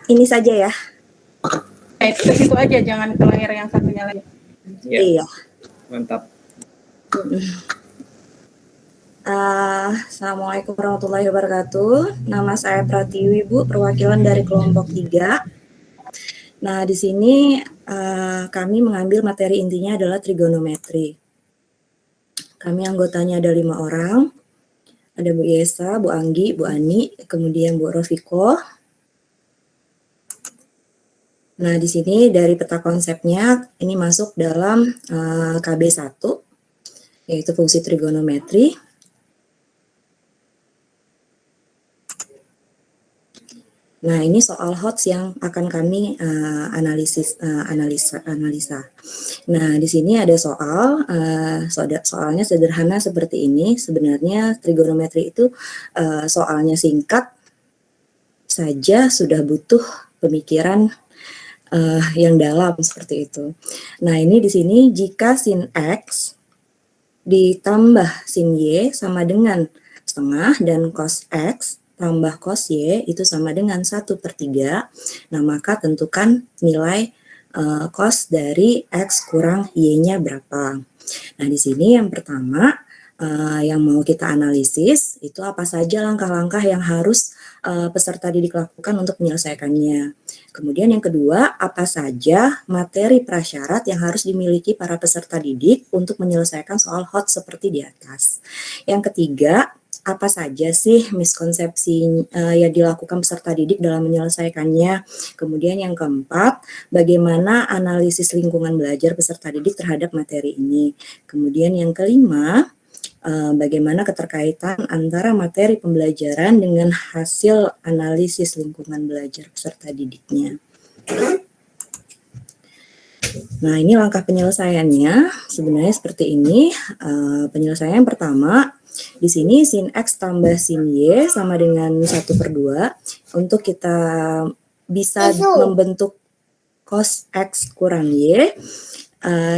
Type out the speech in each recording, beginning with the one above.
ini saja ya. Ke situ aja, jangan ke layar yang satunya lagi. Ya. Iya. Mantap. Assalamualaikum warahmatullahi wabarakatuh. Nama saya Pratiwi, Bu, perwakilan dari kelompok 3. Nah, di sini kami mengambil materi intinya adalah trigonometri. Kami anggotanya ada 5 orang. Ada Bu Yesa, Bu Anggi, Bu Ani, kemudian Bu Rofiko. Nah, di sini dari peta konsepnya ini masuk dalam KB1, yaitu fungsi trigonometri. Nah, ini soal HOTS yang akan kami analisa. Nah, di sini ada soalnya sederhana seperti ini. Sebenarnya trigonometri itu soalnya singkat saja sudah butuh pemikiran yang dalam seperti itu. Nah, ini di sini jika sin X ditambah sin Y sama dengan setengah dan cos X tambah cos Y itu sama dengan 1/3. Nah, maka tentukan nilai cos dari X kurang Y-nya berapa. Nah, di sini yang pertama yang mau kita analisis itu apa saja langkah-langkah yang harus peserta didik lakukan untuk menyelesaikannya. Kemudian yang kedua, apa saja materi prasyarat yang harus dimiliki para peserta didik untuk menyelesaikan soal HOTS seperti di atas. Yang ketiga, apa saja sih miskonsepsi yang dilakukan peserta didik dalam menyelesaikannya. Kemudian yang keempat, bagaimana analisis lingkungan belajar peserta didik terhadap materi ini. Kemudian yang kelima, bagaimana keterkaitan antara materi pembelajaran dengan hasil analisis lingkungan belajar peserta didiknya. Nah, ini langkah penyelesaiannya sebenarnya seperti ini. Penyelesaian yang pertama, di sini sin X tambah sin Y sama dengan 1/2. Untuk kita bisa membentuk cos X kurang Y,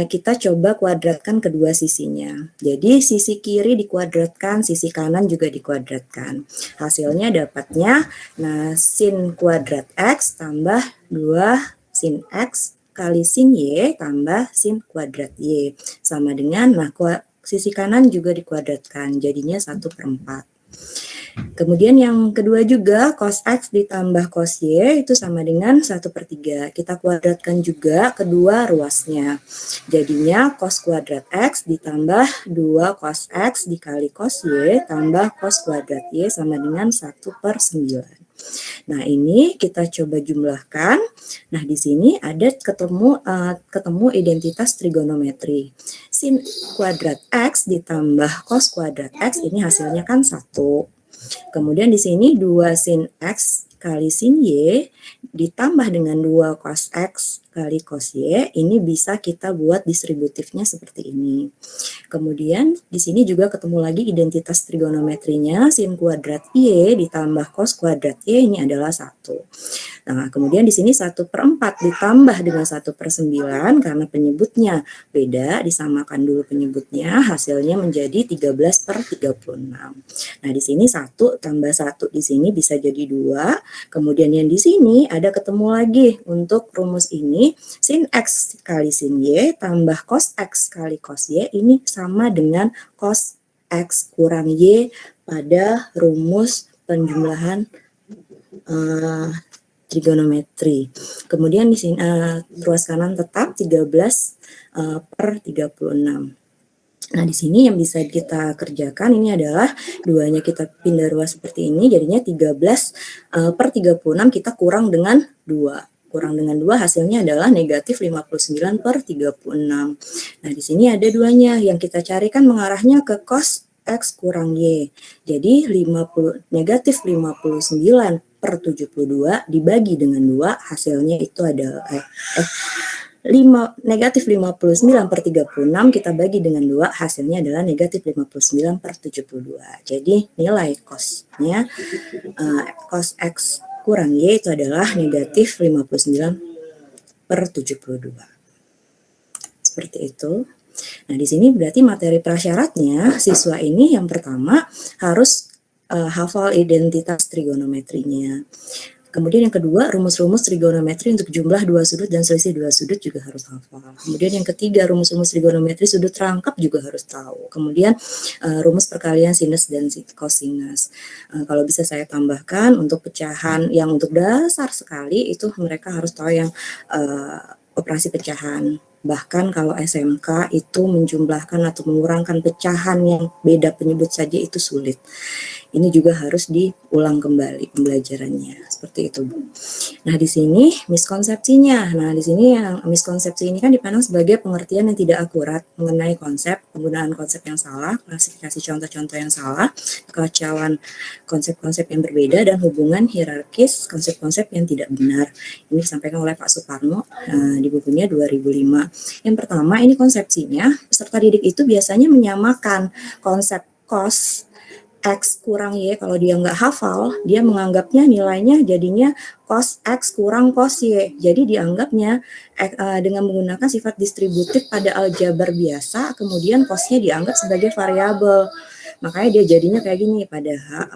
kita coba kuadratkan kedua sisinya. Jadi sisi kiri dikuadratkan, sisi kanan juga dikuadratkan. Hasilnya dapatnya, nah sin kuadrat X tambah 2 sin X kali sin Y tambah sin kuadrat Y. Sama dengan, nah sisi kanan juga dikuadratkan, jadinya 1/4. Kemudian yang kedua juga, cos X ditambah cos Y itu sama dengan 1/3. Kita kuadratkan juga kedua ruasnya. Jadinya cos kuadrat X ditambah 2 cos X dikali cos Y tambah cos kuadrat Y sama dengan 1/9. Nah, ini kita coba jumlahkan. Nah, di sini ada ketemu identitas trigonometri. Sin kuadrat X ditambah cos kuadrat X ini hasilnya kan 1. Kemudian di sini 2 sin X kali sin Y ditambah dengan 2 cos X kali cos Y, ini bisa kita buat distributifnya seperti ini. Kemudian di sini juga ketemu lagi identitas trigonometrinya, sin kuadrat Y ditambah cos kuadrat Y ini adalah 1. Nah, kemudian di sini 1/4 ditambah dengan 1/9 karena penyebutnya beda, disamakan dulu penyebutnya, hasilnya menjadi 13/36. Nah, di sini 1 tambah 1 di sini bisa jadi 2. Kemudian yang di sini ada ketemu lagi untuk rumus ini, sin X kali sin Y tambah cos X kali cos Y ini sama dengan cos X kurang Y pada rumus penjumlahan trigonometri. Kemudian di sini ruas kanan tetap 13/36. Nah, di sini yang bisa kita kerjakan ini adalah duanya kita pindah ruas seperti ini, jadinya 13/36 kita kurang dengan 2. Kurang dengan 2 hasilnya adalah negatif 59/36. Nah, di sini ada duanya, yang kita carikan mengarahnya ke cos X kurang Y. Jadi negatif 59/72 dibagi dengan 2, hasilnya itu adalah negatif 59/36 kita bagi dengan 2, hasilnya adalah negatif 59/72. Jadi nilai cosnya cos X kurang Y itu adalah negatif 59/72. Seperti itu. Nah, di sini berarti materi prasyaratnya siswa ini yang pertama harus hafal identitas trigonometrinya. Kemudian yang kedua, rumus-rumus trigonometri untuk jumlah dua sudut dan selisih dua sudut juga harus hafal. Kemudian yang ketiga, rumus-rumus trigonometri sudut rangkap juga harus tahu. Kemudian rumus perkalian sinus dan kosinus. Kalau bisa saya tambahkan untuk pecahan yang untuk dasar sekali itu mereka harus tahu yang operasi pecahan. Bahkan kalau SMK itu menjumlahkan atau mengurangkan pecahan yang beda penyebut saja itu sulit. Ini juga harus diulang kembali pembelajarannya. Seperti itu, Bu. Nah, di sini miskonsepsinya. Nah, di sini yang miskonsepsi ini kan dipandang sebagai pengertian yang tidak akurat mengenai konsep, penggunaan konsep yang salah, klasifikasi contoh-contoh yang salah, kekacauan konsep-konsep yang berbeda, dan hubungan hierarkis konsep-konsep yang tidak benar. Ini disampaikan oleh Pak Suparno di bukunya 2005. Yang pertama, ini konsepsinya, peserta didik itu biasanya menyamakan konsep cos X kurang Y, kalau dia nggak hafal, dia menganggapnya nilainya jadinya cos X kurang cos Y. Jadi dianggapnya dengan menggunakan sifat distributif pada aljabar biasa, kemudian cosnya dianggap sebagai variabel. Makanya dia jadinya kayak gini, padahal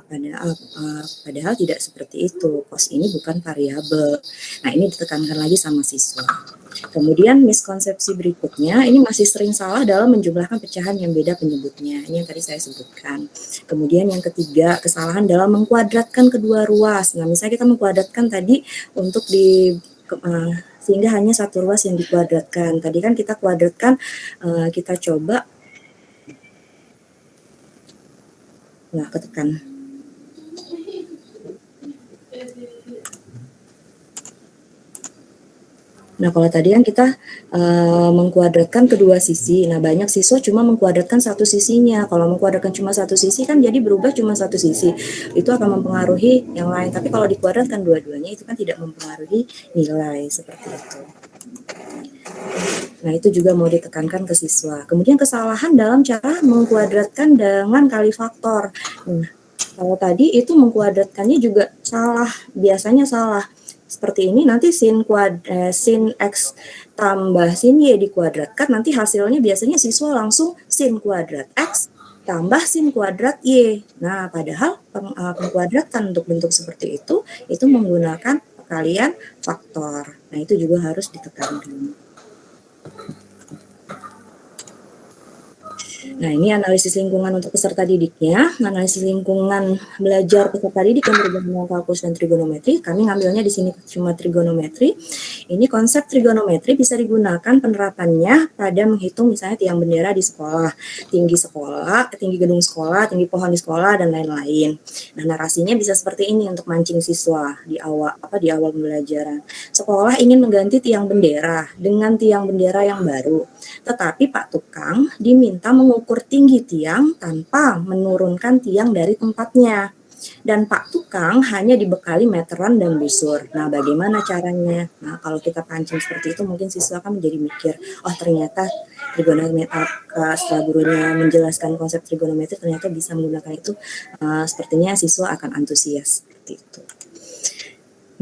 tidak seperti itu. Cos ini bukan variabel. Nah, ini ditekankan lagi sama siswa. Kemudian miskonsepsi berikutnya, ini masih sering salah dalam menjumlahkan pecahan yang beda penyebutnya. Ini yang tadi saya sebutkan. Kemudian yang ketiga, kesalahan dalam mengkuadratkan kedua ruas. Nah, misalnya kita mengkuadratkan tadi untuk sehingga hanya satu ruas yang dikuadratkan. Tadi kan kita kuadratkan, kita coba, nah ketekan. Nah, kalau tadi kan kita mengkuadratkan kedua sisi. Nah, banyak siswa cuma mengkuadratkan satu sisinya. Kalau mengkuadratkan cuma satu sisi kan jadi berubah cuma satu sisi. Itu akan mempengaruhi yang lain. Tapi kalau dikuadratkan dua-duanya itu kan tidak mempengaruhi nilai seperti itu. Nah, itu juga mau ditekankan ke siswa. Kemudian kesalahan dalam cara mengkuadratkan dengan kali faktor. Nah, kalau tadi itu mengkuadratkannya juga salah, biasanya salah. Seperti ini nanti sin X tambah sin Y dikuadratkan, nanti hasilnya biasanya siswa langsung sin kuadrat X tambah sin kuadrat Y. Nah, padahal pengkuadratan untuk bentuk seperti itu menggunakan perkalian faktor. Nah, itu juga harus ditekankan. Nah, ini analisis lingkungan untuk peserta didiknya. Analisis lingkungan belajar peserta didik yang berhubungan dengan kalkulus dan trigonometri. Kami ngambilnya di sini cuma trigonometri. Ini konsep trigonometri bisa digunakan penerapannya pada menghitung misalnya tiang bendera di sekolah, tinggi gedung sekolah, tinggi pohon di sekolah, dan lain-lain. Nah, narasinya bisa seperti ini untuk mancing siswa di awal pembelajaran. Sekolah ingin mengganti tiang bendera dengan tiang bendera yang baru. Tetapi Pak Tukang diminta mengukur tinggi tiang tanpa menurunkan tiang dari tempatnya. Dan Pak Tukang hanya dibekali meteran dan busur. Nah, bagaimana caranya? Nah, kalau kita pancing seperti itu, mungkin siswa kan menjadi mikir, oh ternyata trigonometri, setelah gurunya menjelaskan konsep trigonometri, ternyata bisa menggunakan itu. Sepertinya siswa akan antusias seperti itu.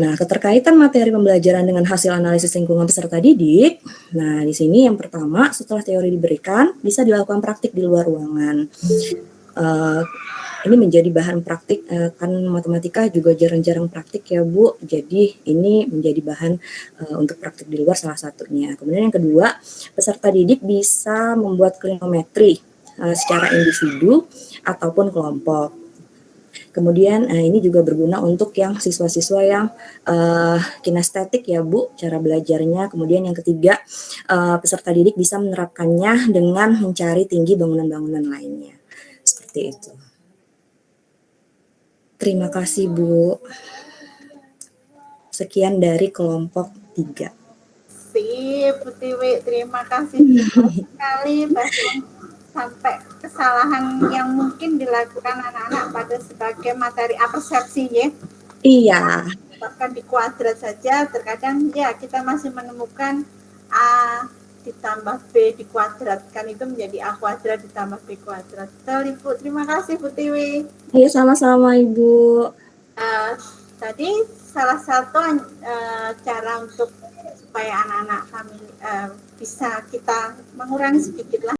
Nah, keterkaitan materi pembelajaran dengan hasil analisis lingkungan peserta didik. Nah, di sini yang pertama, setelah teori diberikan, bisa dilakukan praktik di luar ruangan. Ini menjadi bahan praktik, kan matematika juga jarang-jarang praktik ya Bu, jadi ini menjadi bahan untuk praktik di luar salah satunya. Kemudian yang kedua, peserta didik bisa membuat klinometri secara individu ataupun kelompok. Kemudian ini juga berguna untuk yang siswa-siswa yang kinestetik ya Bu, cara belajarnya. Kemudian yang ketiga, peserta didik bisa menerapkannya dengan mencari tinggi bangunan-bangunan lainnya. Seperti itu. Terima kasih Bu. Sekian dari kelompok 3. Sip, Bu Tiwi, terima kasih sekali sampai kesalahan yang mungkin dilakukan anak-anak pada sebagai materi persepsi ya. Iya. Bahkan di kuadrat saja terkadang ya kita masih menemukan A ditambah B dikuadratkan itu menjadi A kuadrat ditambah B kuadrat. Betul Ibu, terima kasih Bu Tiwi. Iya, sama-sama Ibu. Tadi salah satu cara untuk supaya anak-anak kami bisa kita mengurangi sedikit lah